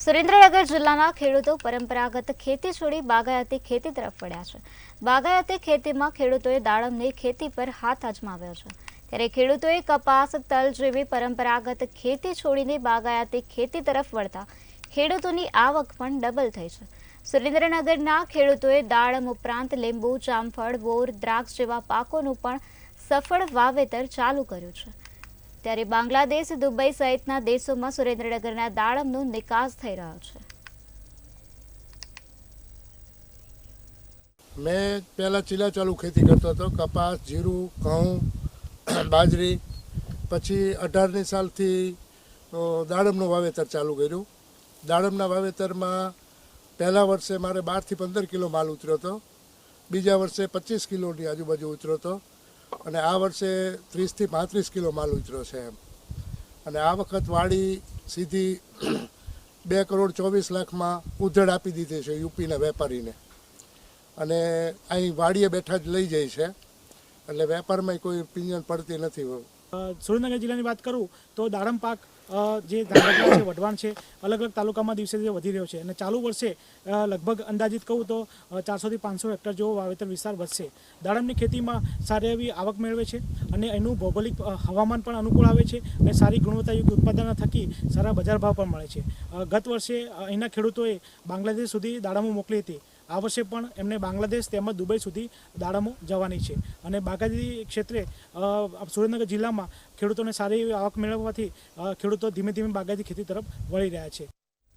સુરેન્દ્રનગર જિલ્લાના ખેડૂતો પરંપરાગત ખેતી છોડી બાગાયતી ખેતી તરફ વળ્યા છે। બાગાયતી ખેતીમાં ખેડૂતોએ દાડમની ખેતી પર હાથ અજમાવ્યો છે, ત્યારે ખેડૂતોએ કપાસ, તલ જેવી પરંપરાગત ખેતી છોડીને બાગાયતી ખેતી તરફ વળતા ખેડૂતોની આવક પણ ડબલ થઈ છે। સુરેન્દ્રનગરના ખેડૂતોએ દાડમ ઉપરાંત લીંબુ, જામફળ, બોર, દ્રાક્ષ જેવા પાકોનું પણ સફળ વાવેતર ચાલુ કર્યું છે। ત્યારે બાંગ્લાદેશ, દુબઈ સહિતના દેશોમાં સુરેન્દ્રનગરના દાડમનો નિકાસ થઈ રહ્યો છે। मैं पहला चीला चालू खेती करता था, कपास, जीरु, घऊं, बाजरी। પછી 18 સાલથી દાડમનું વાવેતર ચાલુ કર્યું। દાડમના વાવેતરમાં પહેલા વર્ષે મારે 12 થી 15 કિલો માલ ઉતર્યો હતો, બીજા વર્ષે 25 કિલોની આજુબાજુ ઉતર્યો હતો અને આ વર્ષે 30 થી 35 કિલો માલ ઉતર્યો છે એમ। અને આ વખત વાડી સીધી 2,24,00,000માં ઉધેડ આપી દીધી છે યુપીના વેપારીને, અને અહીં વાડીએ બેઠા જ લઈ જાય છે, એટલે વેપારમાં કોઈ પિંજણ પડતી નથી। સુરેન્દ્રનગર જિલ્લાની વાત કરું તો દાડમ પાક જે ધાંગધ્રા છે, વઢવાણ છે, અલગ અલગ તાલુકામાં દિવસે દિવસે વધી રહ્યો છે અને ચાલુ વર્ષે લગભગ અંદાજિત કહું તો 400 થી 500 હેક્ટર જેવો વાવેતર વિસ્તાર વધશે। દાડમની ખેતીમાં સારી એવી આવક મેળવે છે અને એનું ભૌગોલિક હવામાન પણ અનુકૂળ આવે છે અને સારી ગુણવત્તાયુક્ત ઉત્પાદન થકી સારા બજાર ભાવ પણ મળે છે। ગત વર્ષે અહીંના ખેડૂતોએ બાંગ્લાદેશ સુધી દાડમો મોકલી હતી, આ વર્ષે પણ એમને બાંગ્લાદેશ તેમજ દુબઈ સુધી દાડમો જવાની છે અને બાગાયતી ક્ષેત્રે સુરેન્દ્રનગર જિલ્લામાં ખેડૂતોને સારી એવી આવક મેળવવાથી ખેડૂતો ધીમે ધીમે બાગાયતી ખેતી તરફ વળી રહ્યા છે।